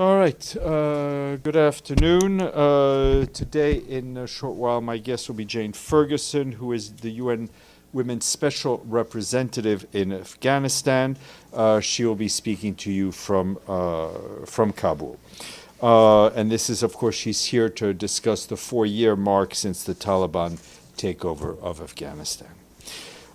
All right. Good afternoon. Today, in a short while, my guest will be Jane Ferguson, who is the UN Women's Special Representative in Afghanistan. She will be speaking to you from Kabul. And this is, of course, she's here to discuss the 4-year mark since the Taliban takeover of Afghanistan.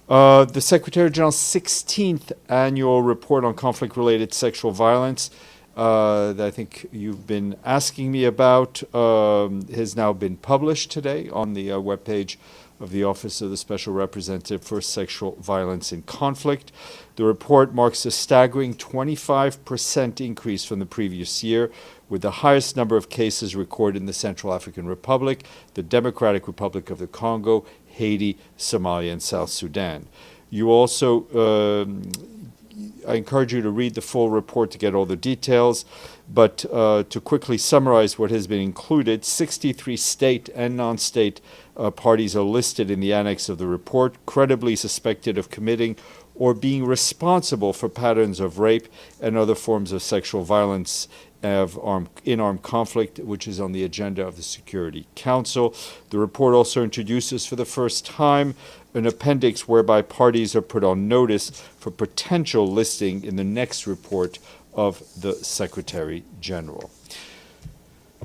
The Secretary General's 16th annual report on conflict-related sexual violence that I think you've been asking me about has now been published today on the webpage of the Office of the Special Representative for Sexual Violence in Conflict. The report marks a staggering 25% increase from the previous year, with the highest number of cases recorded in the Central African Republic, the Democratic Republic of the Congo, Haiti, Somalia, and South Sudan. You also I encourage you to read the full report to get all the details, but to quickly summarize what has been included, 63 state and non-state parties are listed in the annex of the report, credibly suspected of committing or being responsible for patterns of rape and other forms of sexual violence in armed conflict, which is on the agenda of the Security Council. The report also introduces for the first time an appendix whereby parties are put on notice for potential listing in the next report of the Secretary General.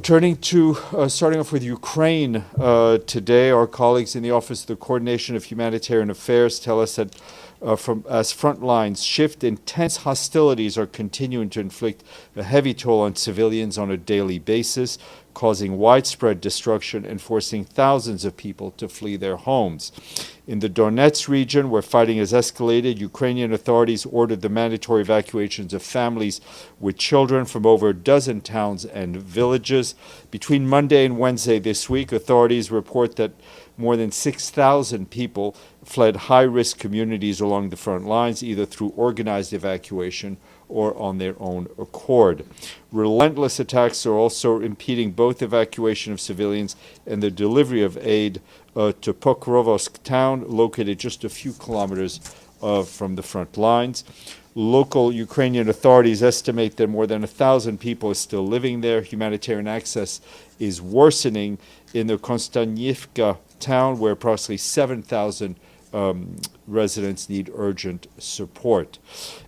Starting off with Ukraine today, our colleagues in the Office of the Coordination of Humanitarian Affairs tell us that as front lines shift, intense hostilities are continuing to inflict a heavy toll on civilians on a daily basis, causing widespread destruction and forcing thousands of people to flee their homes. In the Donetsk region, where fighting has escalated, Ukrainian authorities ordered the mandatory evacuations of families with children from over a dozen towns and villages. Between Monday and Wednesday this week, authorities report that more than 6,000 people fled high-risk communities along the front lines, either through organized evacuation or on their own accord. Relentless attacks are also impeding both evacuation of civilians and the delivery of aid to Pokrovsk town, located just a few kilometers from the front lines. Local Ukrainian authorities estimate that more than 1,000 people are still living there. Humanitarian access is worsening in the Konstantinivka town, where approximately 7,000 residents need urgent support.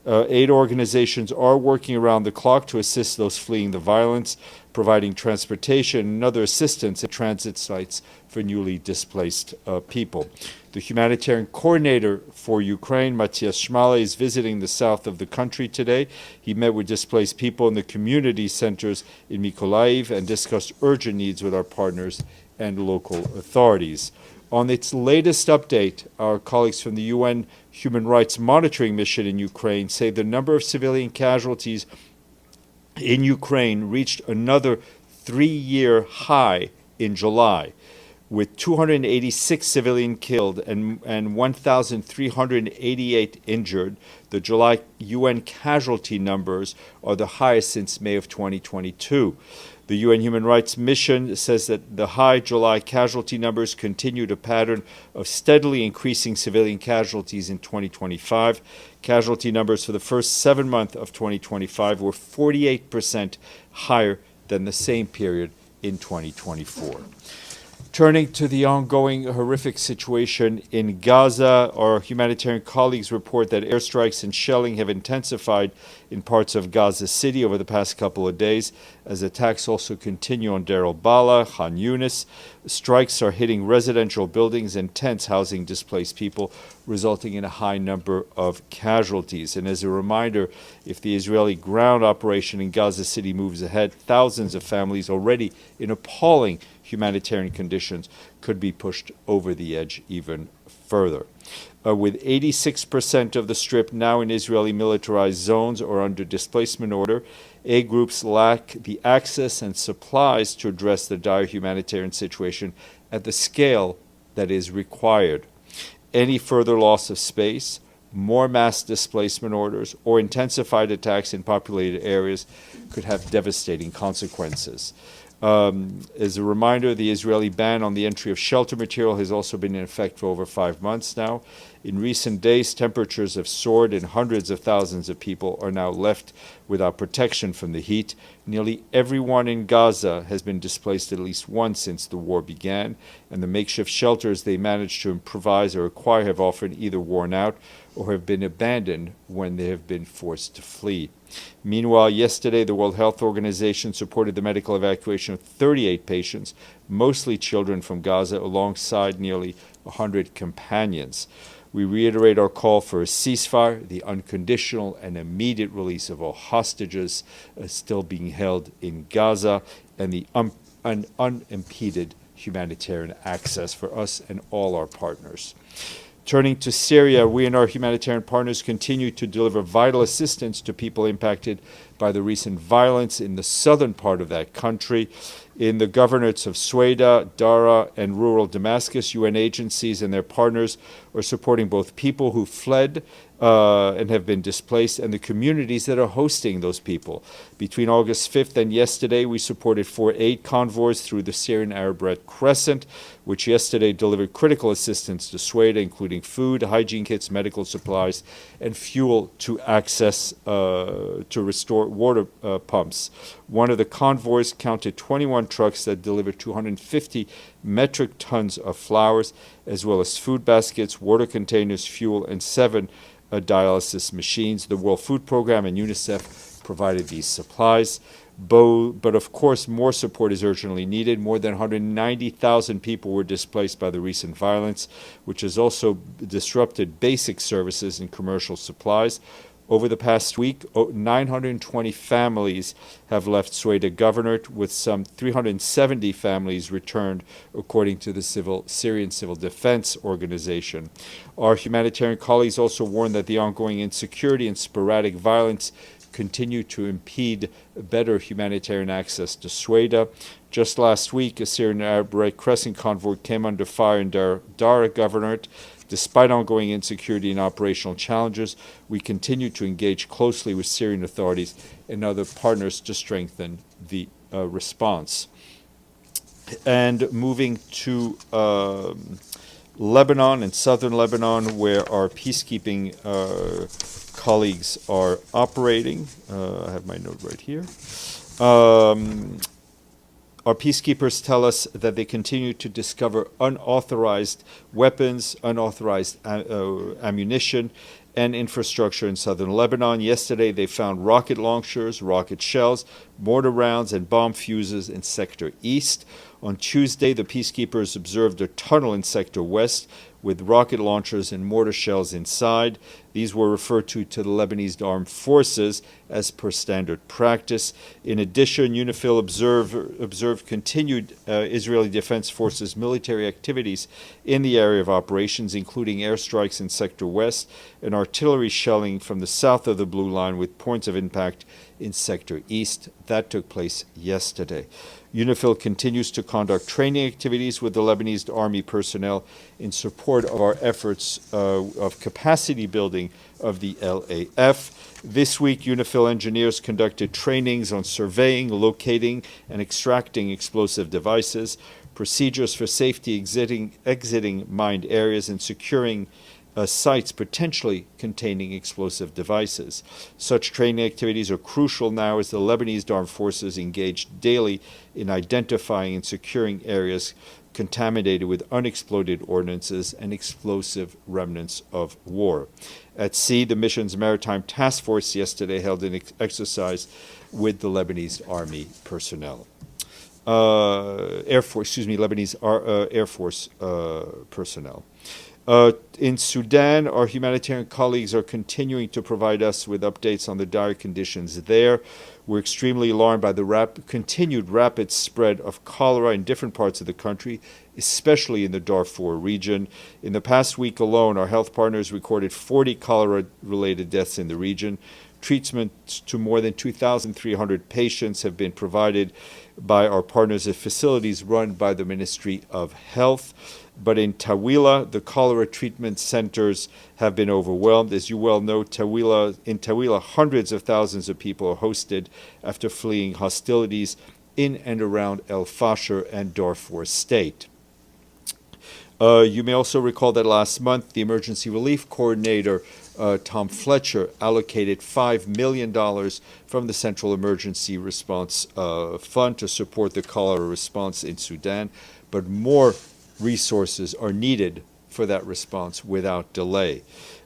Aid organizations are working around the clock to assist those fleeing the violence, providing transportation and other assistance at transit sites for newly displaced people. The humanitarian coordinator for Ukraine, Matthias Schmale, is visiting the south of the country today. He met with displaced people in the community centers in Mykolaiv and discussed urgent needs with our partners and local authorities. On its latest update, our colleagues from the UN Human Rights Monitoring Mission in Ukraine say the number of civilian casualties in Ukraine reached another 3-year high in July, with 286 civilians killed and 1,388 injured. The July UN casualty numbers are the highest since May of 2022. The UN Human Rights Mission says that the high July casualty numbers continued a pattern of steadily increasing civilian casualties in 2025. Casualty numbers for the first 7 months of 2025 were 48% higher than the same period in 2024. Turning to the ongoing horrific situation in Gaza, our humanitarian colleagues report that airstrikes and shelling have intensified in parts of Gaza City over the past couple of days, as attacks also continue on Deir al-Balah, Khan Yunis. Strikes are hitting residential buildings and tents housing displaced people, resulting in a high number of casualties. And as a reminder, if the Israeli ground operation in Gaza City moves ahead, thousands of families already in appalling humanitarian conditions could be pushed over the edge even further. With 86% of the Strip now in Israeli militarized zones or under displacement order, aid groups lack the access and supplies to address the dire humanitarian situation at the scale that is required. Any further loss of space, more mass displacement orders, or intensified attacks in populated areas could have devastating consequences. As a reminder, the Israeli ban on the entry of shelter material has also been in effect for over 5 months now. In recent days, temperatures have soared and hundreds of thousands of people are now left without protection from the heat. Nearly everyone in Gaza has been displaced at least once since the war began, and the makeshift shelters they managed to improvise or acquire have often either worn out or have been abandoned when they have been forced to flee. Meanwhile, yesterday, the World Health Organization supported the medical evacuation of 38 patients, mostly children from Gaza, alongside nearly 100 companions. We reiterate our call for a ceasefire, the unconditional and immediate release of all hostages still being held in Gaza, and the unimpeded humanitarian access for us and all our partners. Turning to Syria, we and our humanitarian partners continue to deliver vital assistance to people impacted by the recent violence in the southern part of that country. In the governorates of Sueda, Dara, and rural Damascus, UN agencies and their partners are supporting both people who fled and have been displaced and the communities that are hosting those people. Between August 5th and yesterday, we supported 4 aid convoys through the Syrian Arab Red Crescent, which yesterday delivered critical assistance to Sueda, including food, hygiene kits, medical supplies, and fuel to access to restore water pumps. One of the convoys counted 21 trucks that delivered 250 metric tons of flowers, as well as food baskets, water containers, fuel, and 7 dialysis machines. The World Food Program and UNICEF provided these supplies. But of course, more support is urgently needed. More than 190,000 people were displaced by the recent violence, which has also disrupted basic services and commercial supplies. Over the past week, 920 families have left Sueda Governorate, with some 370 families returned, according to the Syrian Civil Defense Organization. Our humanitarian colleagues also warn that the ongoing insecurity and sporadic violence continue to impede better humanitarian access to Sueda. Just last week, a Syrian Arab Red Crescent convoy came under fire in Dara Governorate. Despite ongoing insecurity and operational challenges, we continue to engage closely with Syrian authorities and other partners to strengthen the response. And moving to Lebanon and southern Lebanon, where our peacekeeping colleagues are operating. I have my note right here. Our peacekeepers tell us that they continue to discover unauthorized weapons, unauthorized ammunition, and infrastructure in southern Lebanon. Yesterday, they found rocket launchers, rocket shells, mortar rounds, and bomb fuses in Sector East. On Tuesday, the peacekeepers observed a tunnel in Sector West with rocket launchers and mortar shells inside. These were referred to the Lebanese armed forces as per standard practice. In addition, UNIFIL observed continued Israeli Defense Forces military activities in the area of operations, including airstrikes in Sector West and artillery shelling from the south of the Blue Line with points of impact in Sector East. That took place yesterday. UNIFIL continues to conduct training activities with the Lebanese Army personnel in support of our efforts of capacity building of the LAF. This week, UNIFIL engineers conducted trainings on surveying, locating, and extracting explosive devices, procedures for safety exiting mined areas, and securing sites potentially containing explosive devices. Such training activities are crucial now as the Lebanese armed forces engage daily in identifying and securing areas contaminated with unexploded ordnances and explosive remnants of war. At sea, the mission's Maritime Task Force yesterday held an exercise with the Lebanese Army personnel. Lebanese Air Force personnel. In Sudan, our humanitarian colleagues are continuing to provide us with updates on the dire conditions there. We're extremely alarmed by the continued rapid spread of cholera in different parts of the country, especially in the Darfur region. In the past week alone, our health partners recorded 40 cholera-related deaths in the region. Treatments to more than 2,300 patients have been provided by our partners at facilities run by the Ministry of Health. But in Tawila, the cholera treatment centers have been overwhelmed. As you well know, in Tawila, hundreds of thousands of people are hosted after fleeing hostilities in and around El Fasher and Darfur State. You may also recall that last month, the Emergency Relief Coordinator, Tom Fletcher, allocated $5 million from the Central Emergency Response Fund to support the cholera response in Sudan, but more resources are needed for that response without delay.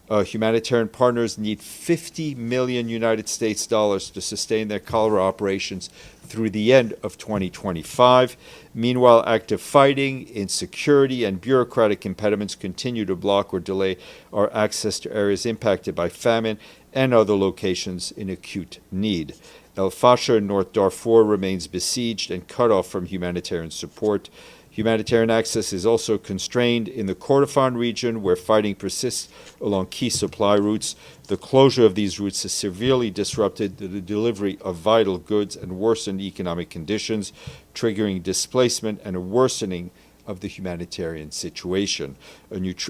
Humanitarian partners need 50 million United States dollars to sustain their cholera operations through the end of 2025. Meanwhile, active fighting, insecurity, and bureaucratic impediments continue to block or delay our access to areas impacted by famine and other locations in acute need. El Fasher in North Darfur remains besieged and cut off from humanitarian support. Humanitarian access is also constrained in the Kordofan region, where fighting persists along key supply routes. The closure of these routes has severely disrupted the delivery of vital goods and worsened economic conditions, triggering displacement and a worsening of the humanitarian situation.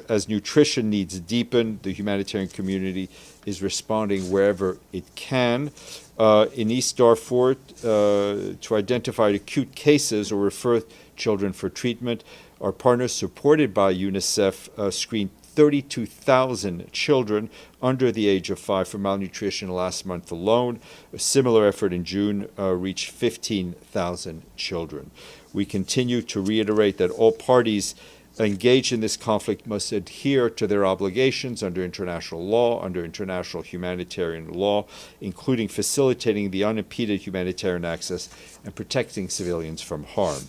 As nutrition needs deepen, the humanitarian community is responding wherever it can. In East Darfur, to identify acute cases or refer children for treatment, our partners, supported by UNICEF, screened 32,000 children under the age of 5 for malnutrition last month alone. A similar effort in June reached 15,000 children. We continue to reiterate that all parties engaged in this conflict must adhere to their obligations under international law, under international humanitarian law, including facilitating the unimpeded humanitarian access and protecting civilians from harm.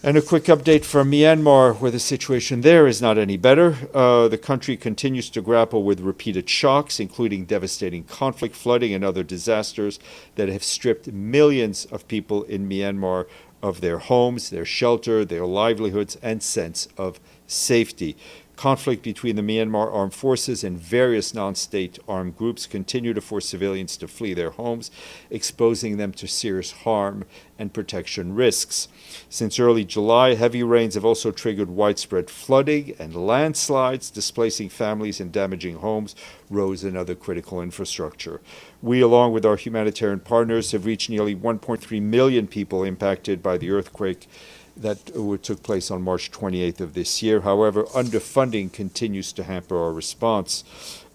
And a quick update from Myanmar, where the situation there is not any better. The country continues to grapple with repeated shocks, including devastating conflict, flooding, and other disasters that have stripped millions of people in Myanmar of their homes, their shelter, their livelihoods, and sense of safety. Conflict between the Myanmar armed forces and various non-state armed groups continue to force civilians to flee their homes, exposing them to serious harm and protection risks. Since early July, heavy rains have also triggered widespread flooding and landslides, displacing families and damaging homes, roads, and other critical infrastructure. We, along with our humanitarian partners, have reached nearly 1.3 million people impacted by the earthquake that took place on March 28th of this year. However, underfunding continues to hamper our response.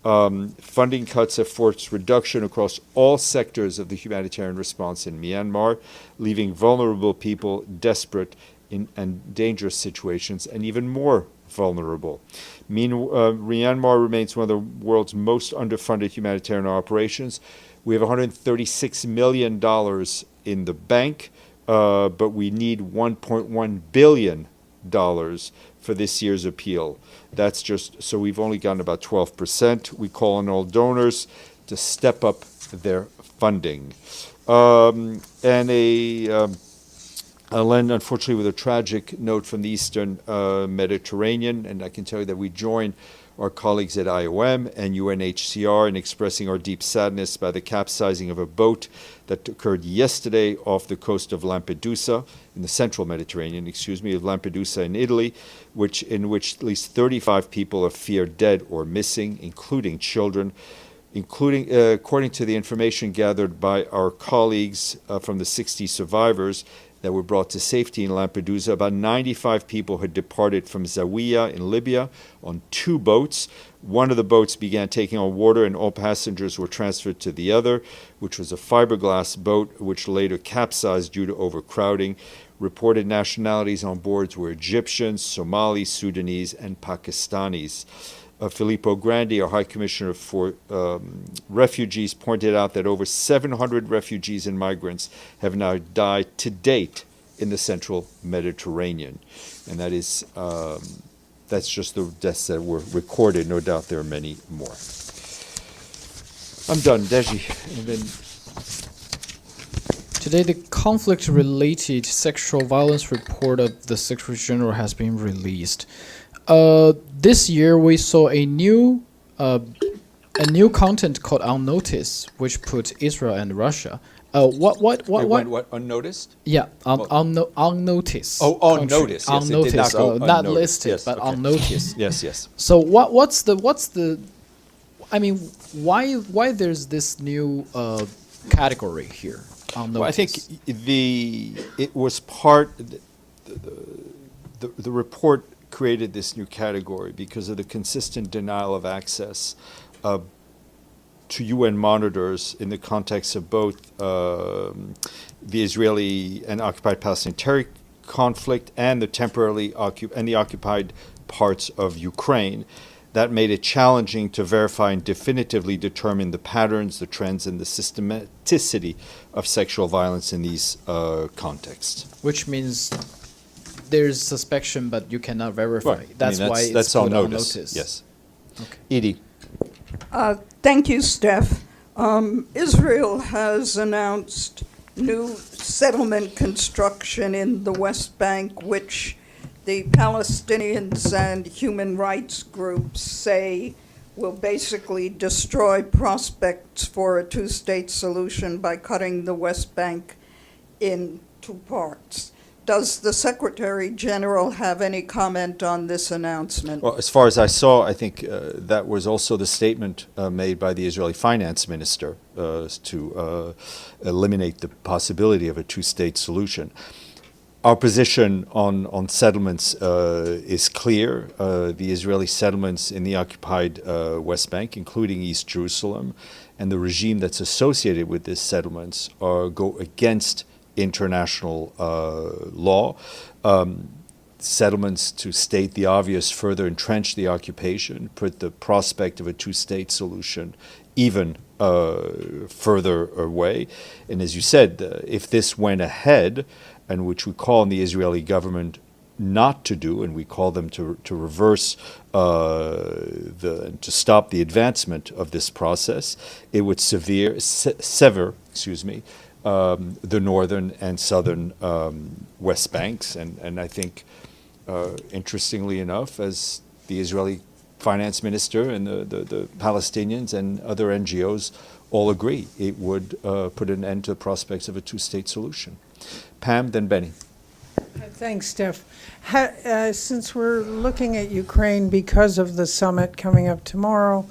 Funding cuts have forced reduction across all sectors of the humanitarian response in Myanmar, leaving vulnerable people desperate and dangerous situations and even more vulnerable. Myanmar remains one of the world's most underfunded humanitarian operations. We have $136 million in the bank, but we need $1.1 billion for this year's appeal. That's just, so we've only gotten about 12%. We call on all donors to step up their funding. And I'll end, unfortunately, with a tragic note from the Eastern Mediterranean, and I can tell you that we join our colleagues at IOM and UNHCR in expressing our deep sadness by the capsizing of a boat that occurred yesterday off the coast of Lampedusa, in the central Mediterranean, of Lampedusa in Italy, in which at least 35 people are feared dead or missing, including children. According to the information gathered by our colleagues from the 60 survivors that were brought to safety in Lampedusa, about 95 people had departed from Zawiya in Libya on 2 boats. One of the boats began taking on water and all passengers were transferred to the other, which was a fiberglass boat, which later capsized due to overcrowding. Reported nationalities on board were Egyptians, Somalis, Sudanese, and Pakistanis. Filippo Grandi, our High Commissioner for Refugees, pointed out that over 700 refugees and migrants have now died to date in the central Mediterranean. And that is, that's just the deaths that were recorded. No doubt there are many more. I'm done, Deji. And then today, the conflict-related sexual violence report of the Secretary General has been released. This year we saw a new content called Unnoticed, which put Israel and Russia. What unnoticed? Yeah, unnoticed. Oh, unnoticed. Yes, unnoticed. It did not go Not unnoticed. listed, Yes, but okay. unnoticed. Yes. So what's the? I mean, why there's this new category here? on Well, I think notice? it was part the report created this new category because of the consistent denial of access to UN monitors in the context of both the Israeli and occupied Palestinian territory conflict and the the occupied parts of Ukraine. That made it challenging to verify and definitively determine the patterns, the trends, and the systematicity of sexual violence in these contexts. Which means there's suspicion, but you cannot verify. Right. That's why it's that's put on on notice. notice. Yes. Okay. Edie. Thank you, Steph. Israel has announced new settlement construction in the West Bank, which the Palestinians and human rights groups say will basically destroy prospects for a two-state solution by cutting the West Bank in two parts. Does the Secretary General have any comment on this announcement? Well, as far as I saw, I think that was also the statement made by the Israeli finance minister to eliminate the possibility of a two-state solution. Our position on settlements is clear. The Israeli settlements in the occupied West Bank, including East Jerusalem, and the regime that's associated with these settlements go against international law. Settlements, to state the obvious, further entrench the occupation, put the prospect of a two-state solution even further away. And as you said, if this went ahead, and which we call on the Israeli government not to do, and we call them to reverse to stop the advancement of this process, it would sever the northern and southern West Banks. And I think, interestingly enough, as the Israeli finance minister and the Palestinians and other NGOs all agree, it would put an end to the prospects of a two-state solution. Pam, then Benny. Thanks, Steph. Since we're looking at Ukraine because of the summit coming up tomorrow,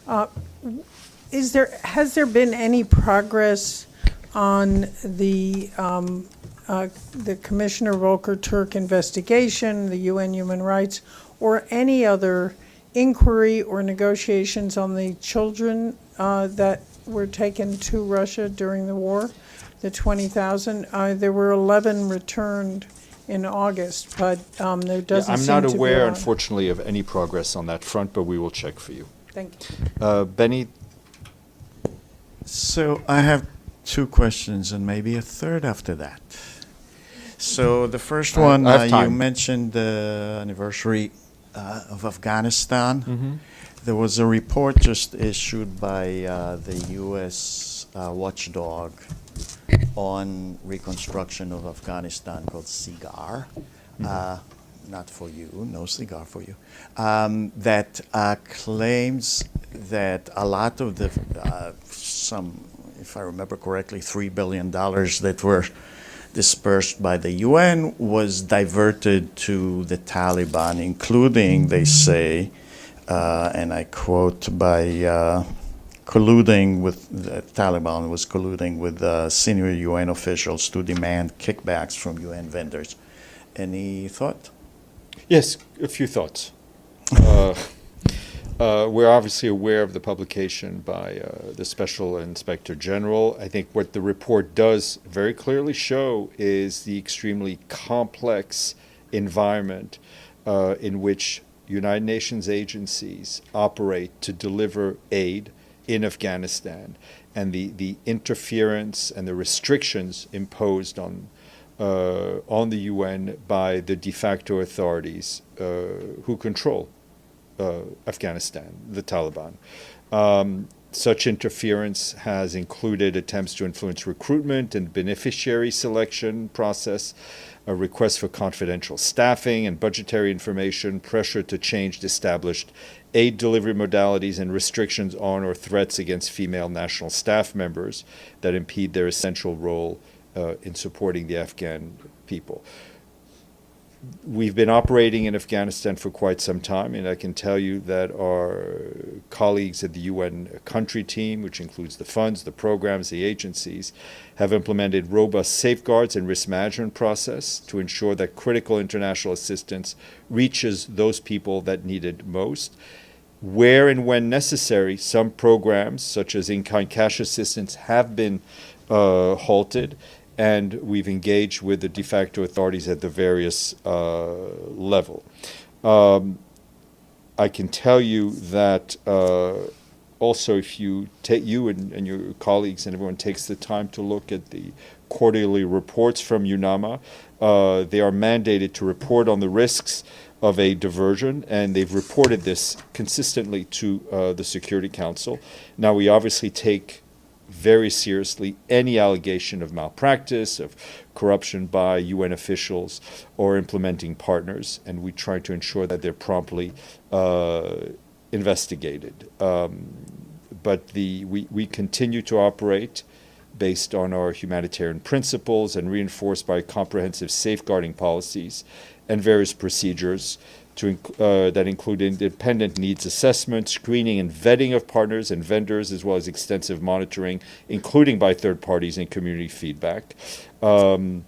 has there been any progress on the Commissioner Volker Turk investigation, the UN human rights, or any other inquiry or negotiations on the children that were taken to Russia during the war, the 20,000? There were 11 returned in August, but there doesn't seem to be I'm not aware, one. unfortunately, of any progress on that front, but we will check for you. Thank you. Benny? So I have two questions and maybe a third after that. So the first one, I have you time. mentioned the anniversary of Afghanistan. Mm-hmm. There was a report just issued by the U.S. watchdog on reconstruction of Afghanistan called CIGAR. Not for you, no cigar for you. That claims that a lot of the, if I remember correctly, $3 billion that were dispersed by the UN was diverted to the Taliban, including, they say, and I quote, by colluding with the Taliban was colluding with senior UN officials to demand kickbacks from UN vendors. Any thought? Yes, a few thoughts. We're obviously aware of the publication by the Special Inspector General. I think what the report does very clearly show is the extremely complex environment in which United Nations agencies operate to deliver aid in Afghanistan, and the interference and the restrictions imposed on the UN by the de facto authorities who control Afghanistan, the Taliban. Such interference has included attempts to influence recruitment and beneficiary selection process, a request for confidential staffing and budgetary information, pressure to change established aid delivery modalities, and restrictions on or threats against female national staff members that impede their essential role in supporting the Afghan people. we've been operating in Afghanistan for quite some time, and I can tell you that our colleagues at the UN country team, which includes the funds, the programs, the agencies, have implemented robust safeguards and risk management process to ensure that critical international assistance reaches those people that need it most. Where and when necessary, some programs, such as in-kind cash assistance, have been halted, and we've engaged with the de facto authorities at the various level. I can tell you that also, if you take and your colleagues and everyone takes the time to look at the quarterly reports from UNAMA, they are mandated to report on the risks of a diversion, and they've reported this consistently to the Security Council. Now, we obviously take very seriously any allegation of malpractice, of corruption by UN officials or implementing partners, and we try to ensure that they're promptly investigated. But we continue to operate based on our humanitarian principles and reinforced by comprehensive safeguarding policies and various procedures that include independent needs assessment, screening and vetting of partners and vendors, as well as extensive monitoring, including by third parties and community feedback. And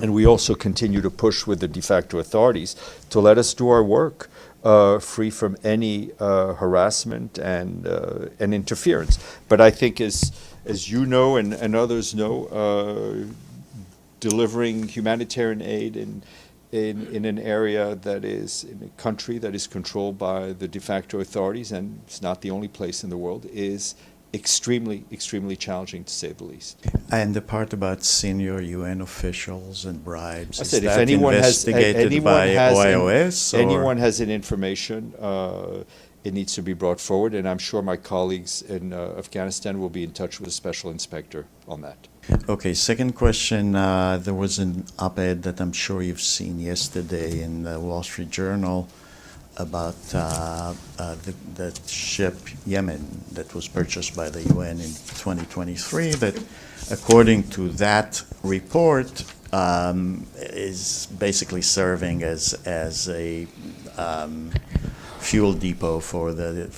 we also continue to push with the de facto authorities to let us do our work free from any harassment and interference. But I think as you know and others know, delivering humanitarian aid in an area that is, in a country that is controlled by the de facto authorities, and it's not the only place in the world, is extremely, extremely challenging, to say the least. And the part about senior UN officials and bribes, I is said, if that anyone investigated by OIOS? Anyone has an information, it needs to be brought forward, and I'm sure my colleagues in Afghanistan will be in touch with a special inspector on that. Okay, second question. There was an op-ed that I'm sure you've seen yesterday in the Wall Street Journal about the ship Yemen that was purchased by the UN in 2023 that, according to that report, is basically serving as a fuel depot for the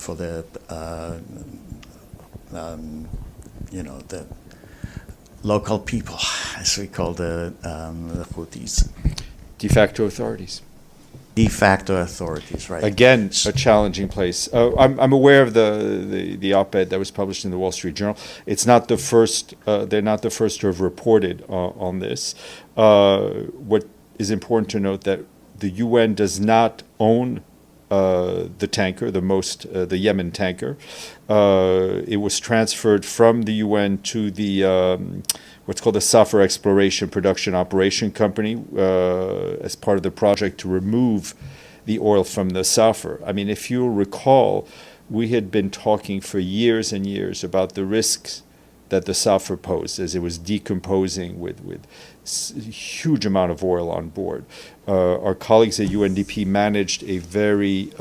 local people, as we call the Houthis. De facto authorities. De facto authorities, right? Again, a challenging place. I'm aware of the op-ed that was published in the Wall Street Journal. It's not the first. They're not the first to have reported on this. What is important to note that the UN does not own the tanker, the Yemen tanker. It was transferred from the UN to the what's called the Safar Exploration Production Operation Company as part of the project to remove the oil from the Safar. I mean, if you'll recall, we had been talking for years and years about the risks that the Safar posed as it was decomposing with huge amount of oil on board. Our colleagues at UNDP managed a very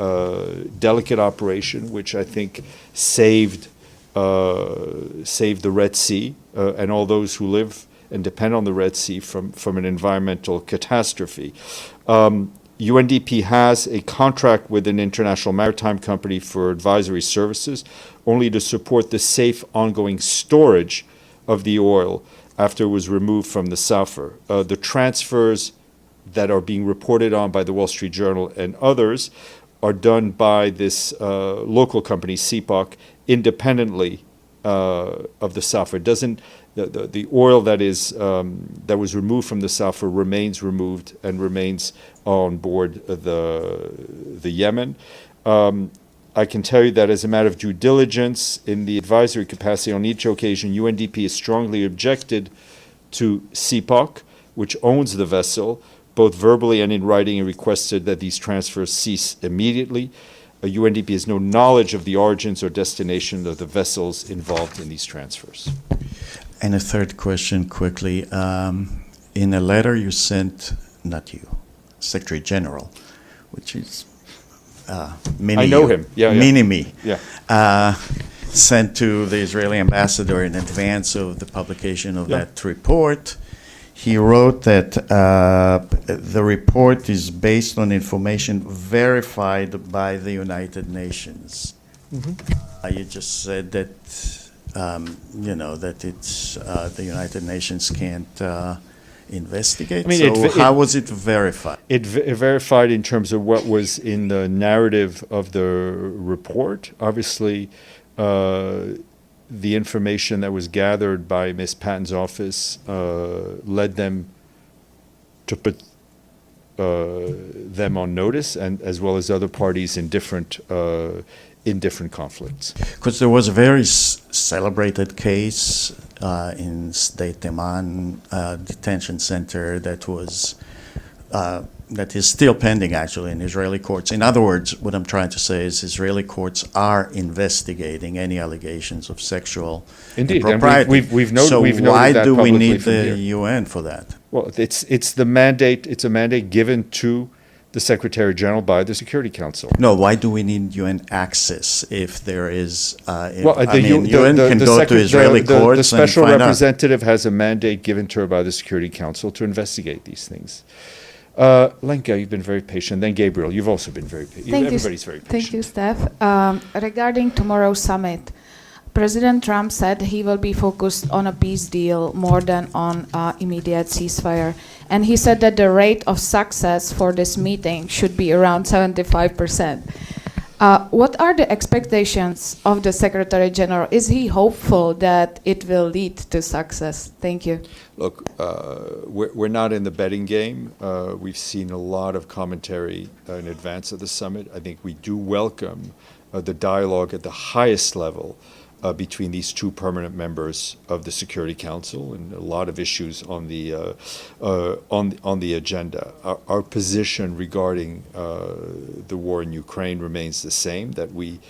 delicate operation, which I think saved the Red Sea and all those who live and depend on the Red Sea from an environmental catastrophe. UNDP has a contract with an international maritime company for advisory services, only to support the safe ongoing storage of the oil after it was removed from the Safar. The transfers that are being reported on by the Wall Street Journal and others are done by this local company, CPOC, independently of the Safar. The oil that was removed from the Safar remains removed and remains on board the Yemen. I can tell you that as a matter of due diligence in the advisory capacity on each occasion, UNDP has strongly objected to CPOC, which owns the vessel, both verbally and in writing, and requested that these transfers cease immediately. UNDP has no knowledge of the origins or destination of the vessels involved in these transfers. And a third question quickly. In a letter you sent, not you, Secretary General, which is I know him. Yeah, Mini-me. Yeah. Sent to the Israeli ambassador in advance of the publication of that report. he wrote that the report is based on information verified by the United Nations. You just said that, that it's the United Nations can't investigate. I mean, so how was it verified? It verified in terms of what was in the narrative of the report. Obviously, the information that was gathered by Ms. Patton's office led them to put them on notice, and as well as other parties in different conflicts. Because there was a very celebrated case in State Teman detention center that was that is still pending actually in Israeli courts. In other words, what I'm trying to say is Israeli courts are investigating any allegations of sexual impropriety. And we've noted so we've why noted that do we publicly need from the here. UN for that? Well, it's the mandate. It's a mandate given to the Secretary General by the Security Council. No, why do we need UN access if there is? UN can go to Israeli courts. The special and find out. representative has a mandate given to her by the Security Council to investigate these things. Lenka, you've been very patient. Then Gabriel, you've also been very patient. Everybody's very patient. Thank you, Steph. Regarding tomorrow's summit, President Trump said he will be focused on a peace deal more than on immediate ceasefire. And he said that the rate of success for this meeting should be around 75%. What are the expectations of the Secretary General? Is he hopeful that it will lead to success? Thank you. Look, we're not in the betting game. We've seen a lot of commentary in advance of the summit. I think we do welcome the dialogue at the highest level between these two permanent members of the Security Council, and a lot of issues on the agenda. Our position regarding the war in Ukraine remains the same, that we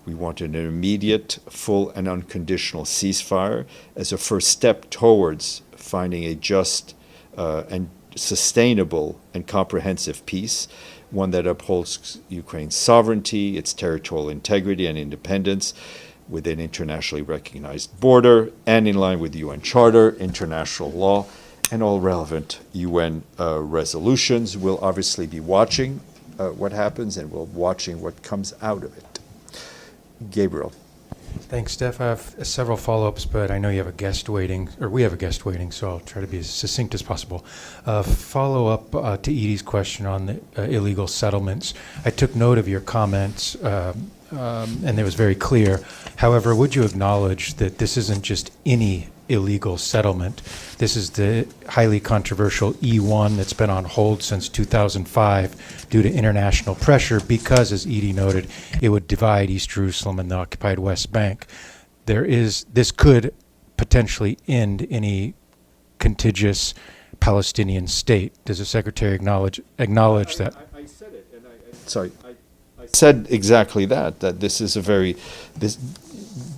want an immediate, full, and unconditional ceasefire as a first step towards finding a just and sustainable and comprehensive peace, one that upholds Ukraine's sovereignty, its territorial integrity and independence, with an internationally recognized border and in line with the UN Charter, international law, and all relevant UN resolutions. We'll obviously be watching what happens, and we'll watching what comes out of it. Gabriel. Thanks, Steph. I have several follow-ups, but I know you have a guest waiting, or we have a guest waiting, so I'll try to be as succinct as possible. Follow-up to Edie's question on the illegal settlements. I took note of your comments, and it was very clear. However, would you acknowledge that this isn't just any illegal settlement? This is the highly controversial E1 that's been on hold since 2005 due to international pressure because, as Edie noted, it would divide East Jerusalem and the occupied West Bank. This could potentially end any contiguous Palestinian state. Does the Secretary acknowledge that? I said it, and I said exactly that this is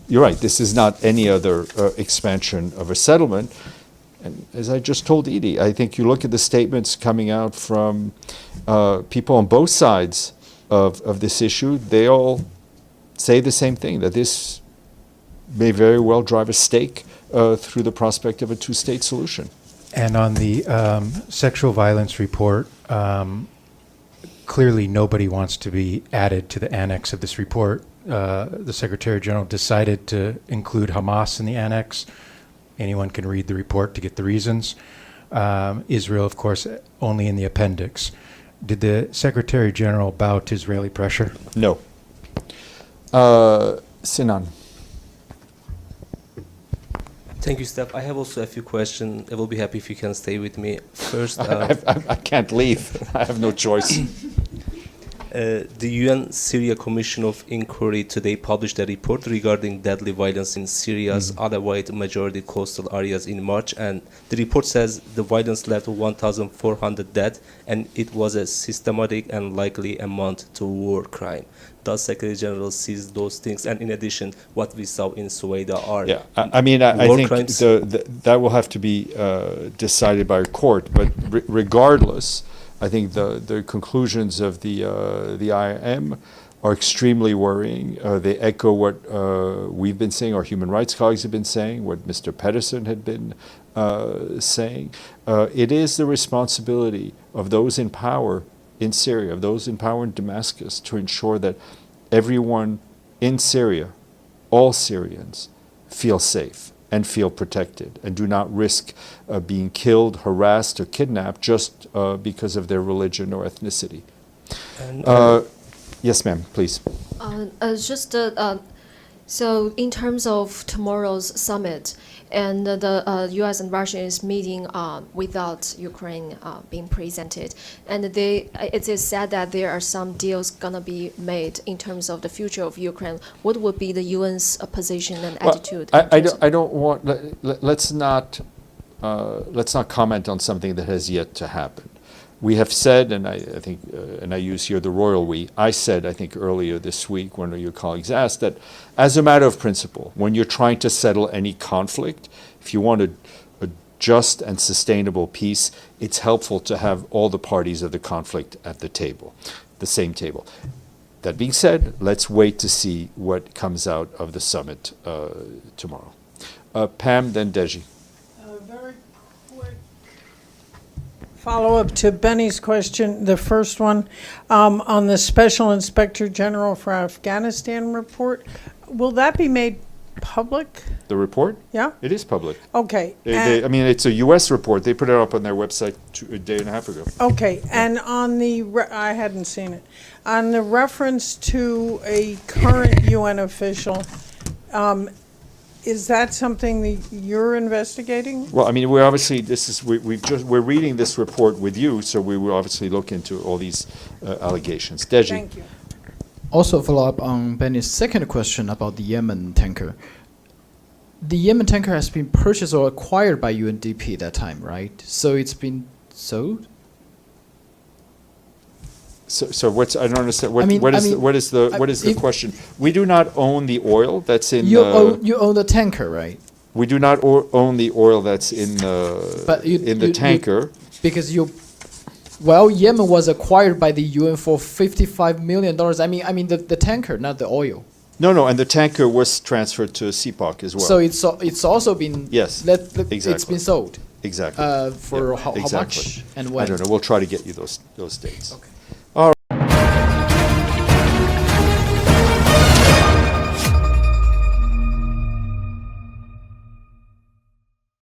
you're right, this is not any other expansion of a settlement. And as I just told Edie, I think you look at the statements coming out from people on both sides of this issue, they all say the same thing, that this may very well drive a stake through the prospect of a two-state solution. And on the sexual violence report, clearly nobody wants to be added to the annex of this report. The Secretary General decided to include Hamas in the annex. Anyone can read the report to get the reasons. Israel, of course, only in the appendix. Did the Secretary General bow to Israeli pressure? No. Sinan. Thank you, Steph. I have also a few questions. I will be happy if you can stay with me. First, I can't leave. I have no choice. The UN Syria Commission of Inquiry today published a report regarding deadly violence in Syria's other white majority coastal areas in March, and the report says the violence led to 1,400 dead, and it was a systematic and likely amount to war crime. Does Secretary General sees those things? And in addition, what we saw in Sueda are I think crimes? that will have to be decided by a court. But regardless, I think the conclusions of the IIM are extremely worrying. They echo what we've been saying, our human rights colleagues have been saying, what Mr. Pedersen had been saying, it is the responsibility of those in power in Syria, of those in power in Damascus, to ensure that everyone in Syria, all Syrians, feel safe and feel protected and do not risk being killed, harassed, or kidnapped just because of their religion or ethnicity. And, Yes, ma'am, please. So in terms of tomorrow's summit, and the U.S. and Russia is meeting without Ukraine being presented, and it is said that there are some deals gonna be made in terms of the future of Ukraine. What would be the UN's position and attitude? I don't want. Let's not comment on something that has yet to happen. We have said, and I think, and I use here the royal we, I said, I think earlier this week, one of your colleagues asked, that as a matter of principle, when you're trying to settle any conflict, if you want a just and sustainable peace, it's helpful to have all the parties of the conflict at the table, the same table. That being said, let's wait to see what comes out of the summit tomorrow. Pam, then Deji. Very quick follow-up to Benny's question, the first one, on the Special Inspector General for Afghanistan report. Will that be made public? The report? Yeah? It is public. Okay. I mean, it's a U.S. report. They put it up on their website a day and a half ago. Okay, and on the, I hadn't seen it, on the reference to a current UN official, is that something that you're investigating? Well, I mean, we're obviously, we're reading this report with you, so we will obviously look into all these allegations. Deji. Thank you. Also follow up on Benny's second question about the Yemen tanker. The Yemen tanker has been purchased or acquired by UNDP at that time, right? So it's been sold? So what's, I don't understand, what I is mean, the question? We do not own the oil that's in You own the tanker, right? we do not own the oil that's in the tanker. Because Yemen was acquired by the UN for $55 million. I mean the tanker, not the oil. No, and the tanker was transferred to CPOC as well. So it's also been Yes, it's exactly. been sold. Exactly. For Yeah, how exactly. much and when? I don't know. We'll try to get you those dates. Okay.